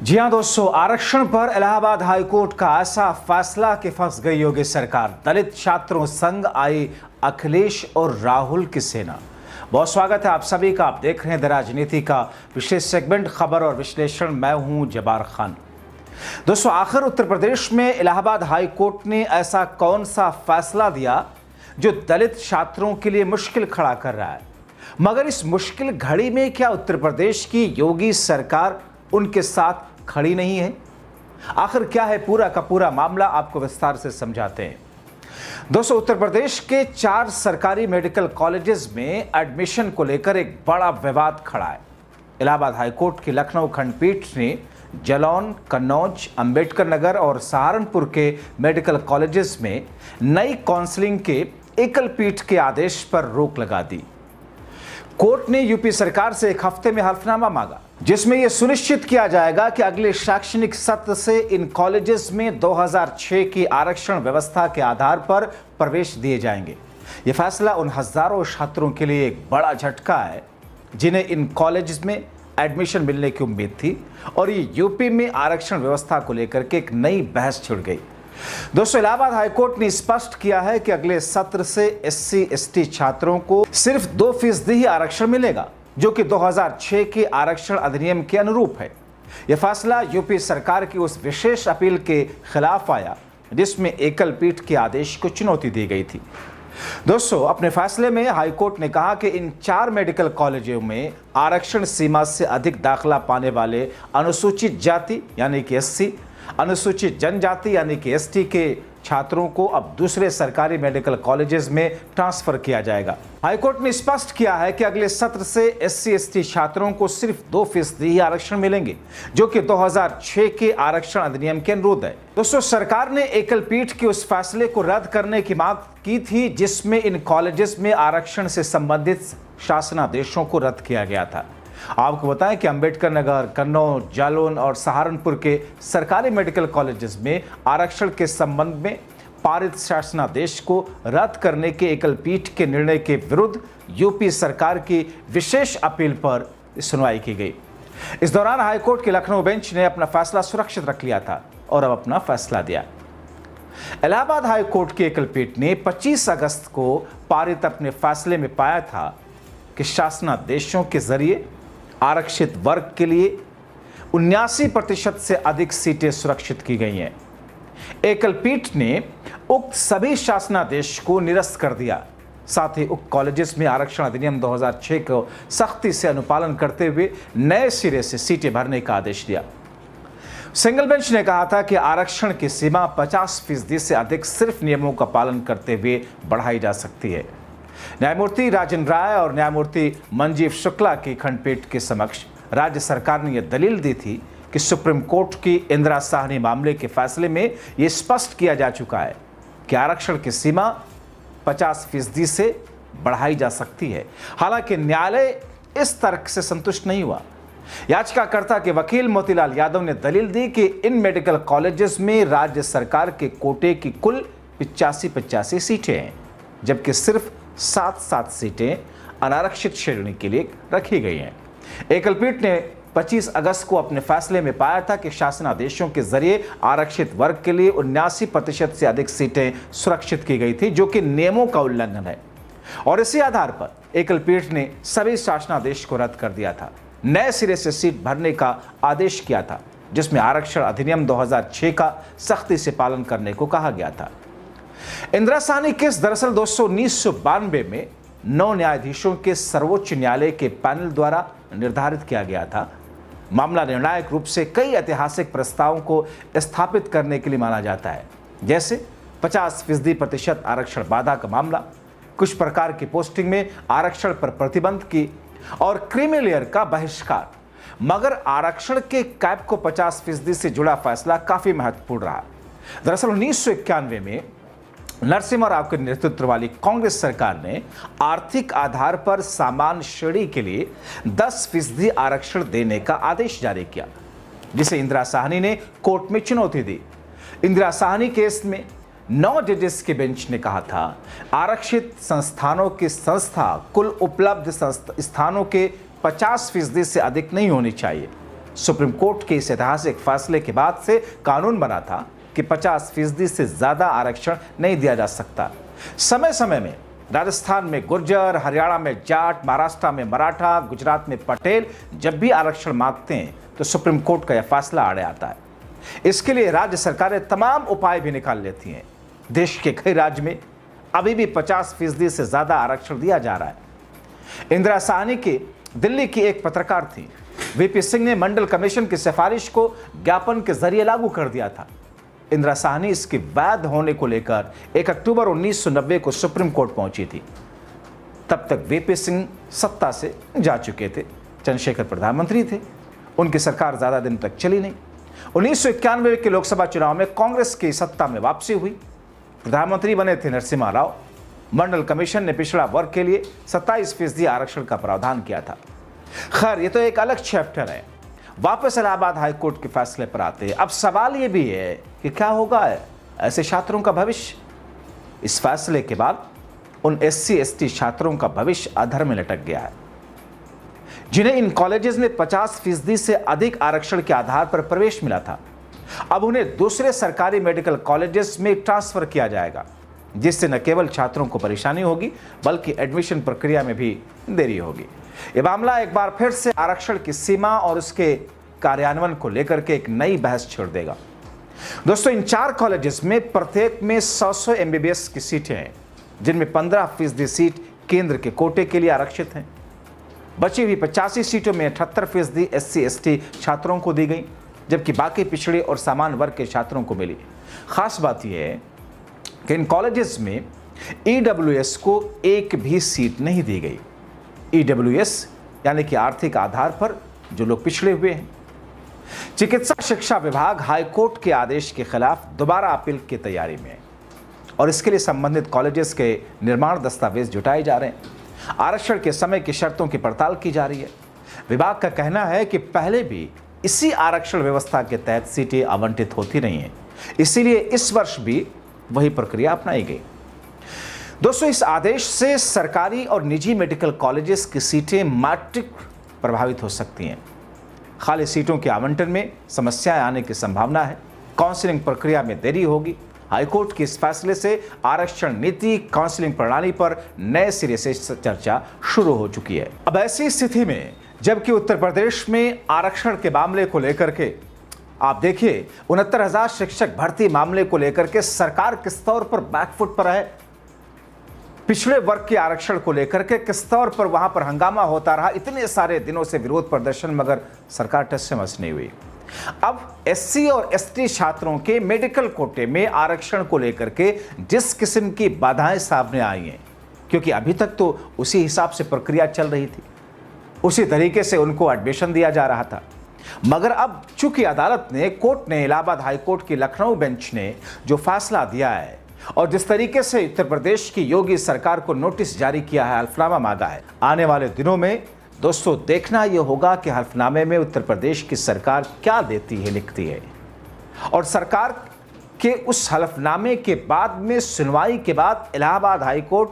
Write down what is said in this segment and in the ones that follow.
जी हां दोस्तों, आरक्षण पर इलाहाबाद हाईकोर्ट का ऐसा फैसला कि फंस गई योगी सरकार। दलित छात्रों संग आई अखिलेश और राहुल की सेना। बहुत स्वागत है आप सभी का। आप देख रहे हैं द राजनीति का विशेष सेगमेंट खबर और विश्लेषण। मैं हूं जबार खान। दोस्तों, आखिर उत्तर प्रदेश में इलाहाबाद हाईकोर्ट ने ऐसा कौन सा फैसला दिया जो दलित छात्रों के लिए मुश्किल खड़ा कर रहा है? मगर इस मुश्किल घड़ी में क्या उत्तर प्रदेश की योगी सरकार उनके साथ खड़ी नहीं है? आखिर क्या है पूरा का पूरा मामला, आपको विस्तार से समझाते हैं। दोस्तों, उत्तर प्रदेश के 4 सरकारी मेडिकल कॉलेजेस में एडमिशन को लेकर एक बड़ा विवाद खड़ा है। इलाहाबाद हाईकोर्ट की लखनऊ खंडपीठ ने जालौन, कन्नौज, अंबेडकर नगर और सहारनपुर के मेडिकल कॉलेजेस में नई काउंसलिंग के एकल पीठ के आदेश पर रोक लगा दी। कोर्ट ने यूपी सरकार से एक हफ्ते में हल्फनामा मांगा जिसमें यह सुनिश्चित किया जाएगा कि अगले शैक्षणिक सत्र से इन कॉलेजेस में 2006 की आरक्षण व्यवस्था के आधार पर प्रवेश दिए जाएंगे। यह फैसला उन हजारों छात्रों के लिए एक बड़ा झटका है जिन्हें इन कॉलेजेस में एडमिशन मिलने की उम्मीद थी और ये यूपी में आरक्षण व्यवस्था को लेकर के एक नई बहस छिड़ गई। दोस्तों, इलाहाबाद हाईकोर्ट ने स्पष्ट किया है कि अगले सत्र से SC/ST छात्रों को सिर्फ 2% ही आरक्षण मिलेगा, जो कि 2006 के आरक्षण अधिनियम के अनुरूप है। यह फैसला यूपी सरकार की उस विशेष अपील के खिलाफ आया जिसमें एकल पीठ के आदेश को चुनौती दी गई थी। दोस्तों, अपने फैसले में हाईकोर्ट ने कहा कि इन 4 मेडिकल कॉलेजों में आरक्षण सीमा से अधिक दाखिला पाने वाले अनुसूचित जाति यानी कि SC, अनुसूचित जनजाति यानी कि ST के छात्रों को अब दूसरे सरकारी मेडिकल कॉलेजेस में ट्रांसफर किया जाएगा। हाईकोर्ट ने स्पष्ट किया है कि अगले सत्र से SC/ST छात्रों को सिर्फ 2% ही आरक्षण मिलेंगे, जो कि 2006 के आरक्षण अधिनियम के अनुरूप है। दोस्तों, सरकार ने एकल पीठ के उस फैसले को रद्द करने की मांग की थी जिसमें इन कॉलेजेस में आरक्षण से संबंधित शासनादेशों को रद्द किया गया था। आपको बताएं कि अंबेडकर नगर, कन्नौज, जालौन और सहारनपुर के सरकारी मेडिकल कॉलेजेस में आरक्षण के संबंध में पारित शासनादेश को रद्द करने के एकल पीठ के निर्णय के विरुद्ध यूपी सरकार की विशेष अपील पर सुनवाई की गई। इस दौरान हाईकोर्ट की लखनऊ बेंच ने अपना फैसला सुरक्षित रख लिया था और अब अपना फैसला दिया। इलाहाबाद हाईकोर्ट की एकल पीठ ने 25 अगस्त को पारित अपने फैसले में पाया था कि शासनादेशों के जरिए आरक्षित वर्ग के लिए 79% से अधिक सीटें सुरक्षित की गई हैं। एकल पीठ ने उक्त सभी शासनादेश को निरस्त कर दिया। साथ ही उक्त कॉलेजेस में आरक्षण अधिनियम 2006 को सख्ती से अनुपालन करते हुए नए सिरे से सीटें भरने का आदेश दिया। सिंगल बेंच ने कहा था कि आरक्षण की सीमा 50% से अधिक सिर्फ नियमों का पालन करते हुए बढ़ाई जा सकती है। न्यायमूर्ति राजन राय और न्यायमूर्ति मंजीव शुक्ला की खंडपीठ के समक्ष राज्य सरकार ने यह दलील दी थी कि सुप्रीम कोर्ट की इंदिरा साहनी मामले के फैसले में यह स्पष्ट किया जा चुका है कि आरक्षण की सीमा 50% से बढ़ाई जा सकती है। हालांकि न्यायालय इस तर्क से संतुष्ट नहीं हुआ। याचिकाकर्ता के वकील मोतीलाल यादव ने दलील दी कि इन मेडिकल कॉलेजेस में राज्य सरकार के कोटे की कुल 85 सीटें हैं, जबकि सिर्फ 7 सीटें अनारक्षित श्रेणी के लिए रखी गई हैं। एकल पीठ ने 25 अगस्त को अपने फैसले में पाया था कि शासनादेशों के जरिए आरक्षित वर्ग के लिए 79% से अधिक सीटें सुरक्षित की गई थी, जो कि नियमों का उल्लंघन है। और इसी आधार पर एकल पीठ ने सभी शासनादेश को रद्द कर दिया था, नए सिरे से सीट भरने का आदेश किया था, जिसमें आरक्षण अधिनियम 2006 का सख्ती से पालन करने को कहा गया था। इंदिरा साहनी केस दरअसल दोस्तों 1992 में 9 न्यायाधीशों के सर्वोच्च न्यायालय के पैनल द्वारा निर्धारित किया गया था। मामला निर्णायक रूप से कई ऐतिहासिक प्रस्तावों को स्थापित करने के लिए माना जाता है, जैसे 50% आरक्षण बाधा का मामला, कुछ प्रकार की पोस्टिंग में आरक्षण पर प्रतिबंध की और क्रीमी लेयर का बहिष्कार। मगर आरक्षण के कैप को 50% से जुड़ा फैसला काफी महत्वपूर्ण रहा। दरअसल 1991 में नरसिम्हा राव के नेतृत्व वाली कांग्रेस सरकार ने आर्थिक आधार पर सामान्य श्रेणी के लिए 10% आरक्षण देने का आदेश जारी किया, जिसे इंदिरा साहनी ने कोर्ट में चुनौती दी। इंदिरा साहनी केस में 9 जजेस के बेंच ने कहा था आरक्षित संस्थानों की संस्था कुल उपलब्ध स्थानों के 50% से अधिक नहीं होनी चाहिए। सुप्रीम कोर्ट के इस ऐतिहासिक फैसले के बाद से कानून बना था कि 50% से ज्यादा आरक्षण नहीं दिया जा सकता। समय समय में राजस्थान में गुर्जर, हरियाणा में जाट, महाराष्ट्र में मराठा, गुजरात में पटेल जब भी आरक्षण मांगते हैं तो सुप्रीम कोर्ट का यह फैसला आड़े आता है। इसके लिए राज्य सरकारें तमाम उपाय भी निकाल लेती हैं। देश के कई राज्य में अभी भी 50% से ज्यादा आरक्षण दिया जा रहा है। इंदिरा साहनी की दिल्ली की एक पत्रकार थी, वीपी सिंह ने मंडल कमीशन की सिफारिश को ज्ञापन के जरिए लागू कर दिया था। इंदिरा साहनी इसके वैध होने को लेकर 1 अक्टूबर 1990 को सुप्रीम कोर्ट पहुंची थी। तब तक वीपी सिंह सत्ता से जा चुके थे, चंद्रशेखर प्रधानमंत्री थे, उनकी सरकार ज्यादा दिन तक चली नहीं। 1991 के लोकसभा चुनाव में कांग्रेस की सत्ता में वापसी हुई, प्रधानमंत्री बने थे नरसिम्हा राव। मंडल कमीशन ने पिछड़ा वर्ग के लिए 27% आरक्षण का प्रावधान किया था। खैर, ये तो एक अलग चैप्टर है। वापस इलाहाबाद हाईकोर्ट के फैसले पर आते हैं। अब सवाल ये भी है कि क्या होगा ऐसे छात्रों का भविष्य। इस फैसले के बाद उन SC ST छात्रों का भविष्य अधर में लटक गया है, जिन्हें इन कॉलेजेस में 50% से अधिक आरक्षण के आधार पर प्रवेश मिला था। अब उन्हें दूसरे सरकारी मेडिकल कॉलेजेस में ट्रांसफर किया जाएगा, जिससे न केवल छात्रों को परेशानी होगी बल्कि एडमिशन प्रक्रिया में भी देरी होगी। यह मामला एक बार फिर से आरक्षण की सीमा और उसके कार्यान्वयन को लेकर के एक नई बहस छेड़ देगा। दोस्तों, इन 4 कॉलेजेस में प्रत्येक में 100 MBBS की सीटें हैं, जिनमें 15% सीट केंद्र के कोटे के लिए आरक्षित हैं। बची हुई 85 सीटों में 78% SC ST छात्रों को दी गई, जबकि बाकी पिछड़े और सामान्य वर्ग के छात्रों को मिली। खास बात यह है कि इन कॉलेजेस में EWS को एक भी सीट नहीं दी गई। EWS यानी कि आर्थिक आधार पर जो लोग पिछड़े हुए हैं। चिकित्सा शिक्षा विभाग हाईकोर्ट के आदेश के खिलाफ दोबारा अपील की तैयारी में है और इसके लिए संबंधित कॉलेजेस के निर्माण दस्तावेज जुटाए जा रहे हैं। आरक्षण के समय की शर्तों की पड़ताल की जा रही है। विभाग का कहना है कि पहले भी इसी आरक्षण व्यवस्था के तहत सीटें आवंटित होती रही हैं, इसीलिए इस वर्ष भी वही प्रक्रिया अपनाई गई। दोस्तों, इस आदेश से सरकारी और निजी मेडिकल कॉलेजेस की सीटें मैट्रिक प्रभावित हो सकती हैं। खाली सीटों के आवंटन में समस्याएं आने की संभावना है। काउंसलिंग प्रक्रिया में देरी होगी। हाईकोर्ट के इस फैसले से आरक्षण नीति, काउंसलिंग प्रणाली पर नए सिरे से चर्चा शुरू हो चुकी है। अब ऐसी स्थिति में जबकि उत्तर प्रदेश में आरक्षण के मामले को लेकर के आप देखिए 69,000 शिक्षक भर्ती मामले को लेकर के सरकार किस तौर पर बैकफुट पर है। पिछड़े वर्ग के आरक्षण को लेकर के किस तौर पर वहां पर हंगामा होता रहा, इतने सारे दिनों से विरोध प्रदर्शन, मगर सरकार टस से मस नहीं हुई। अब SC और ST छात्रों के मेडिकल कोटे में आरक्षण को लेकर के जिस किस्म की बाधाएं सामने आई हैं, क्योंकि अभी तक तो उसी हिसाब से प्रक्रिया चल रही थी, उसी तरीके से उनको एडमिशन दिया जा रहा था, मगर अब चूंकि अदालत ने, कोर्ट ने, इलाहाबाद हाईकोर्ट की लखनऊ बेंच ने जो फैसला दिया है और जिस तरीके से उत्तर प्रदेश की योगी सरकार को नोटिस जारी किया है, हल्फनामा मांगा है, आने वाले दिनों में दोस्तों देखना यह होगा कि हल्फनामे में उत्तर प्रदेश की सरकार क्या देती है, लिखती है, और सरकार के उस हल्फनामे के बाद में सुनवाई के बाद इलाहाबाद हाईकोर्ट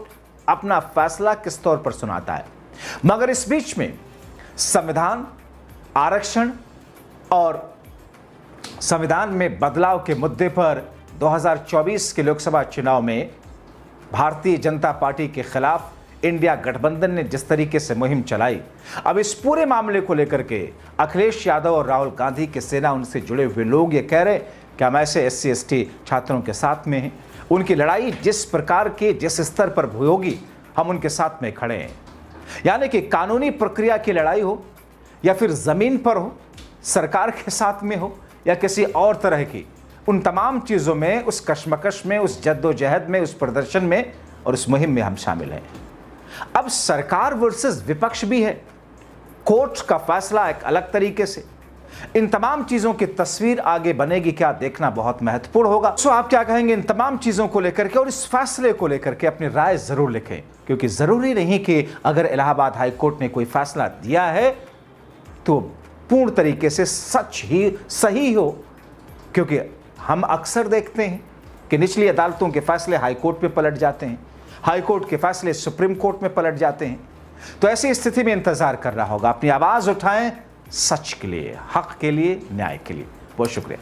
अपना फैसला किस तौर पर सुनाता है। मगर इस बीच में संविधान, आरक्षण और संविधान में बदलाव के मुद्दे पर 2024 के लोकसभा चुनाव में भारतीय जनता पार्टी के खिलाफ इंडिया गठबंधन ने जिस तरीके से मुहिम चलाई, अब इस पूरे मामले को लेकर के अखिलेश यादव और राहुल गांधी के सेना, उनसे जुड़े हुए लोग ये कह रहे कि हम ऐसे SC ST छात्रों के साथ में हैं। उनकी लड़ाई जिस प्रकार के, जिस स्तर पर होगी, हम उनके साथ में खड़े हैं। यानी कि कानूनी प्रक्रिया की लड़ाई हो या फिर जमीन पर हो, सरकार के साथ में हो या किसी और तरह की, उन तमाम चीजों में, उस कश्मकश में, उस जद्दोजहद में, उस प्रदर्शन में और उस मुहिम में हम शामिल हैं। अब सरकार वर्सेस विपक्ष भी है, कोर्ट का फैसला एक अलग तरीके से, इन तमाम चीजों की तस्वीर आगे बनेगी क्या, देखना बहुत महत्वपूर्ण होगा। तो आप क्या कहेंगे इन तमाम चीजों को लेकर के और इस फैसले को लेकर के अपनी राय जरूर लिखें, क्योंकि जरूरी नहीं कि अगर इलाहाबाद हाईकोर्ट ने कोई फैसला दिया है तो पूर्ण तरीके से सच ही सही हो, क्योंकि हम अक्सर देखते हैं कि निचली अदालतों के फैसले हाईकोर्ट में पलट जाते हैं, हाईकोर्ट के फैसले सुप्रीम कोर्ट में पलट जाते हैं। तो ऐसी स्थिति में इंतजार करना होगा। अपनी आवाज उठाएं, सच के लिए, हक के लिए, न्याय के लिए। बहुत शुक्रिया।